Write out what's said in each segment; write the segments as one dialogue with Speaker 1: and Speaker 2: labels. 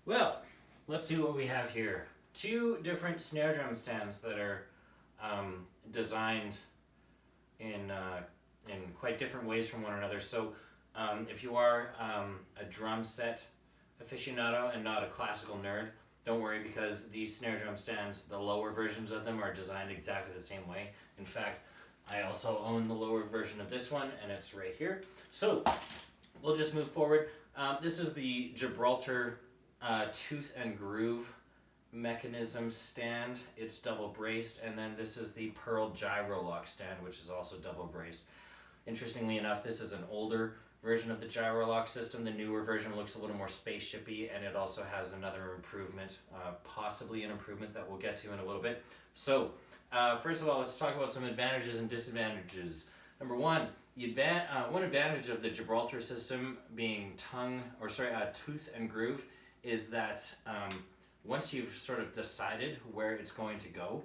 Speaker 1: Well, let's see what we have here. Two different snare drum stands that are designed in quite different ways from one another. So if you are a drum set aficionado and not a classical nerd, don't worry, because these snare drum stands, the lower versions of them, are designed exactly the same way. In fact, I also own the lower version of this one, and it's right here. So we'll just move forward. This is the Gibraltar tooth and groove mechanism stand. It's double braced, and then this is the Pearl Gyro Lock stand, which is also double braced. Interestingly enough, this is an older version of the gyro lock system. The newer version looks a little more spaceshipy, and it also has another improvement, possibly an improvement that we'll get to in a little bit. So first of all, let's talk about some advantages and disadvantages. Number one, one advantage of the Gibraltar system being tooth and groove is that once you've sort of decided where it's going to go,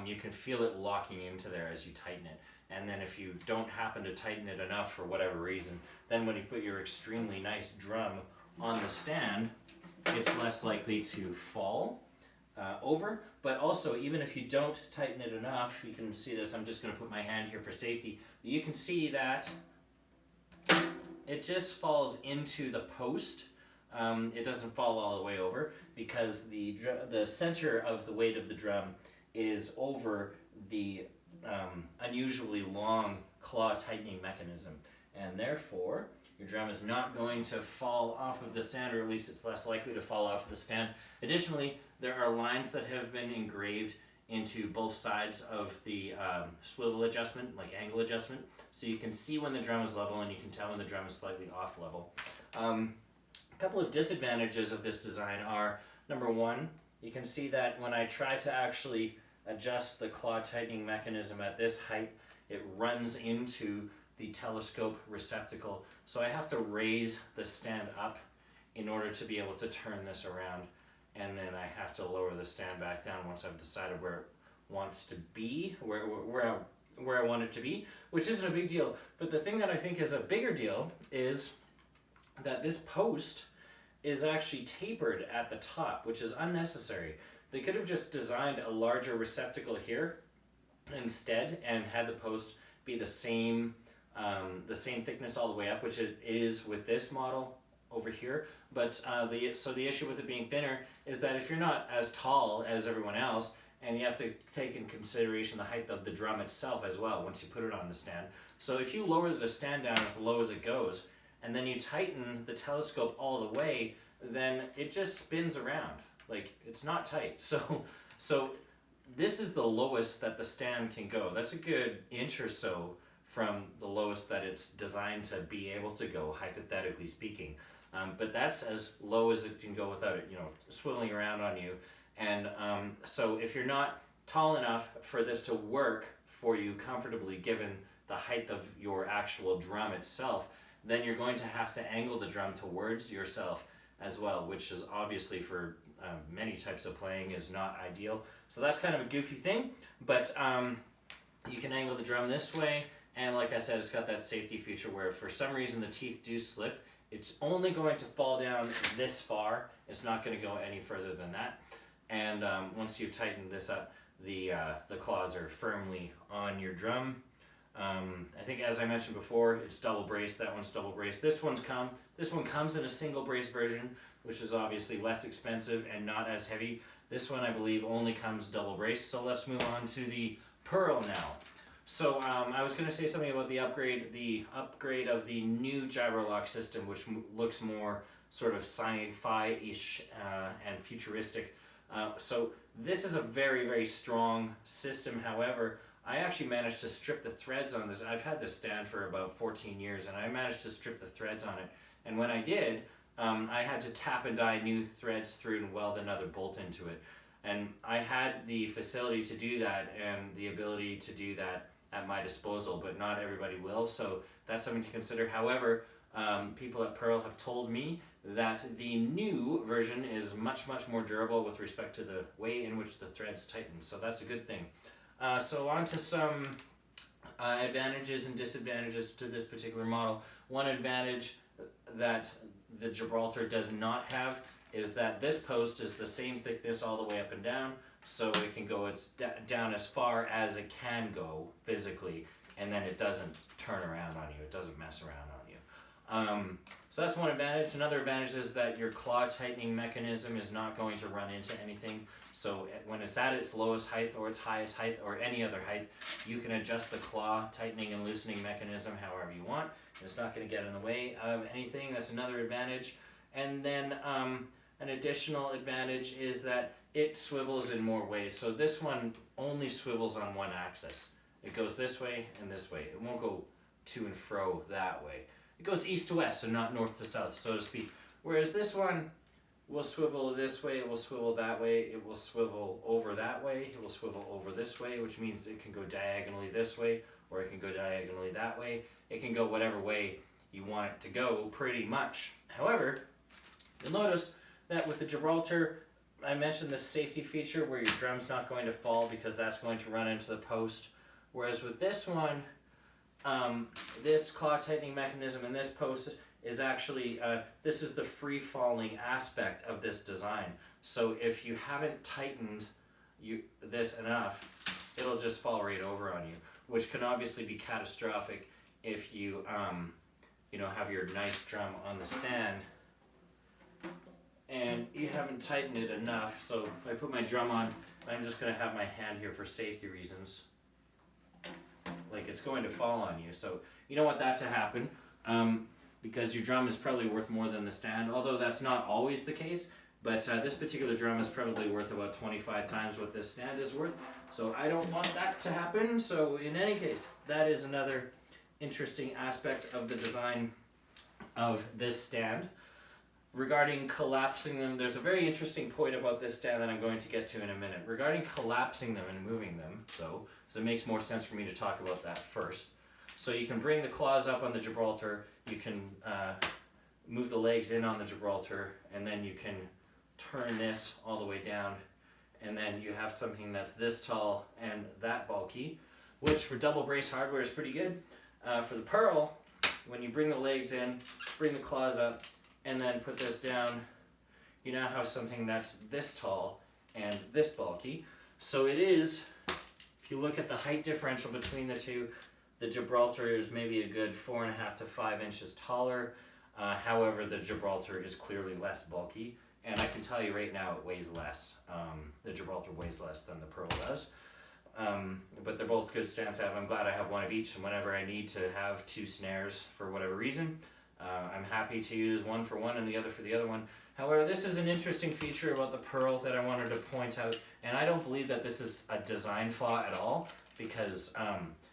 Speaker 1: you can feel it locking into there as you tighten it. And then if you don't happen to tighten it enough for whatever reason, then when you put your extremely nice drum on the stand, it's less likely to fall over. But also, even if you don't tighten it enough, you can see this, I'm just going to put my hand here for safety, you can see that it just falls into the post. It doesn't fall all the way over because the center of the weight of the drum is over the unusually long claw tightening mechanism, and therefore your drum is not going to fall off of the stand, or at least it's less likely to fall off of the stand. Additionally, there are lines that have been engraved into both sides of the swivel adjustment, like angle adjustment, so you can see when the drum is level and you can tell when the drum is slightly off level. A couple of disadvantages of this design are, number one, you can see that when I try to actually adjust the claw tightening mechanism at this height, it runs into the telescope receptacle. So I have to raise the stand up in order to be able to turn this around, and then I have to lower the stand back down once I've decided where it wants to be, where I want it to be, which isn't a big deal. But the thing that I think is a bigger deal is that this post is actually tapered at the top, which is unnecessary. They could have just designed a larger receptacle here instead and had the post be the same thickness all the way up, which it is with this model over here. But the issue with it being thinner is that if you're not as tall as everyone else, and you have to take in consideration the height of the drum itself as well once you put it on the stand. So if you lower the stand down as low as it goes, and then you tighten the telescope all the way, then it just spins around. Like, it's not tight. So this is the lowest that the stand can go. That's a good inch or so from the lowest that it's designed to be able to go, hypothetically speaking. But that's as low as it can go without it, swiveling around on you. And so if you're not tall enough for this to work for you comfortably, given the height of your actual drum itself, then you're going to have to angle the drum towards yourself as well, which is obviously for many types of playing is not ideal. So that's kind of a goofy thing, but you can angle the drum this way, and like I said, it's got that safety feature where if for some reason the teeth do slip, it's only going to fall down this far. It's not going to go any further than that. And once you've tightened this up, the claws are firmly on your drum. I think, as I mentioned before, it's double braced. That one's double braced. This one comes in a single brace version, which is obviously less expensive and not as heavy. This one, I believe, only comes double braced. So let's move on to the Pearl now. So I was going to say something about the upgrade of the new gyro lock system, which looks more sort of sci-fi-ish and futuristic. So this is a very, very strong system. However, I actually managed to strip the threads on this. I've had this stand for about 14 years, and I managed to strip the threads on it. And when I did, I had to tap and die new threads through and weld another bolt into it. And I had the facility to do that and the ability to do that at my disposal, but not everybody will, so that's something to consider. However, people at Pearl have told me that the new version is much, much more durable with respect to the way in which the threads tighten, so that's a good thing. So on to some advantages and disadvantages to this particular model. One advantage that the Gibraltar does not have is that this post is the same thickness all the way up and down, so it can go down as far as it can go physically, and then it doesn't turn around on you, it doesn't mess around on you. So that's one advantage. Another advantage is that your claw tightening mechanism is not going to run into anything. So when it's at its lowest height or its highest height or any other height, you can adjust the claw tightening and loosening mechanism however you want. It's not going to get in the way of anything. That's another advantage. And then an additional advantage is that it swivels in more ways. So this one only swivels on one axis. It goes this way and this way. It won't go to and fro that way. It goes east to west and not north to south, so to speak. Whereas this one will swivel this way, it will swivel that way, it will swivel over that way, it will swivel over this way, which means it can go diagonally this way, or it can go diagonally that way. It can go whatever way you want it to go, pretty much. However, you'll notice that with the Gibraltar, I mentioned the safety feature where your drum's not going to fall because that's going to run into the post. Whereas with this one, this claw tightening mechanism and this post is actually, this is the free falling aspect of this design. So if you haven't tightened this enough, it'll just fall right over on you, which can obviously be catastrophic if you, have your nice drum on the stand and you haven't tightened it enough. So if I put my drum on, I'm just going to have my hand here for safety reasons. Like, it's going to fall on you. So you don't want that to happen, because your drum is probably worth more than the stand, although that's not always the case. But this particular drum is probably worth about 25 times what this stand is worth. So I don't want that to happen. So in any case, that is another interesting aspect of the design of this stand. Regarding collapsing them, there's a very interesting point about this stand that I'm going to get to in a minute. Regarding collapsing them and moving them, so, because it makes more sense for me to talk about that first. So you can bring the claws up on the Gibraltar, you can move the legs in on the Gibraltar, and then you can turn this all the way down, and then you have something that's this tall and that bulky, which for double brace hardware is pretty good. For the Pearl, when you bring the legs in, bring the claws up, and then put this down, you now have something that's this tall and this bulky. So it is, if you look at the height differential between the two, the Gibraltar is maybe a good 4.5 to 5 inches taller. However, the Gibraltar is clearly less bulky, and I can tell you right now it weighs less. The Gibraltar weighs less than the Pearl does. But they're both good stands to have. I'm glad I have one of each, and whenever I need to have two snares for whatever reason, I'm happy to use one for one and the other for the other one. However, this is an interesting feature about the Pearl that I wanted to point out, and I don't believe that this is a design flaw at all, because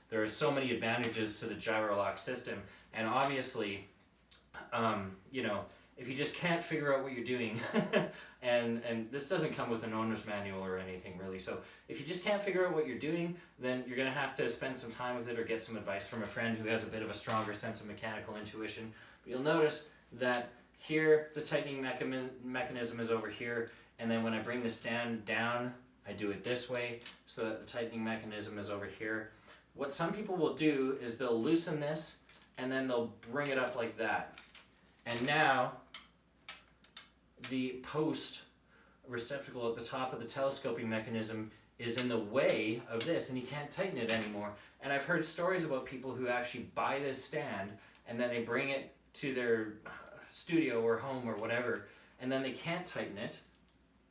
Speaker 1: there are so many advantages to the Gyro Lock system, and obviously, if you just can't figure out what you're doing, and this doesn't come with an owner's manual or anything really, so if you just can't figure out what you're doing, then you're going to have to spend some time with it or get some advice from a friend who has a bit of a stronger sense of mechanical intuition. But you'll notice that here the tightening mechanism is over here, and then when I bring the stand down, I do it this way so that the tightening mechanism is over here. What some people will do is they'll loosen this and then they'll bring it up like that. And now the post receptacle at the top of the telescoping mechanism is in the way of this, and you can't tighten it anymore. And I've heard stories about people who actually buy this stand and then they bring it to their studio or home or whatever, and then they can't tighten it.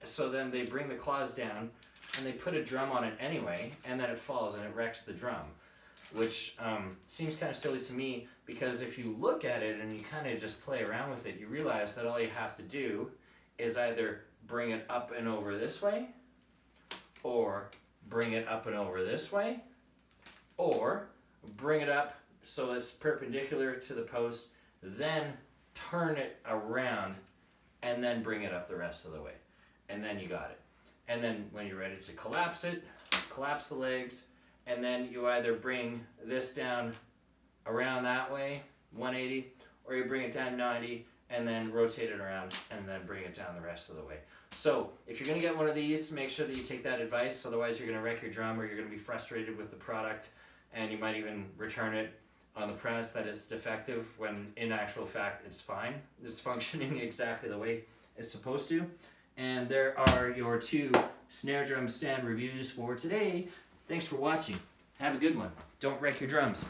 Speaker 1: So then they bring the claws down and they put a drum on it anyway, and then it falls and it wrecks the drum, which seems kind of silly to me, because if you look at it and you kind of just play around with it, you realize that all you have to do is either bring it up and over this way, or bring it up and over this way, or bring it up so it's perpendicular to the post, then turn it around, and then bring it up the rest of the way. And then you got it. And then when you're ready to collapse it, collapse the legs, and then you either bring this down around that way, 180, or you bring it down 90, and then rotate it around, and then bring it down the rest of the way. So if you're going to get one of these, make sure that you take that advice, otherwise you're going to wreck your drum, or you're going to be frustrated with the product, and you might even return it on the premise that it's defective, when in actual fact it's fine. It's functioning exactly the way it's supposed to. And there are your 2 snare drum stand reviews for today. Thanks for watching. Have a good one. Don't wreck your drums.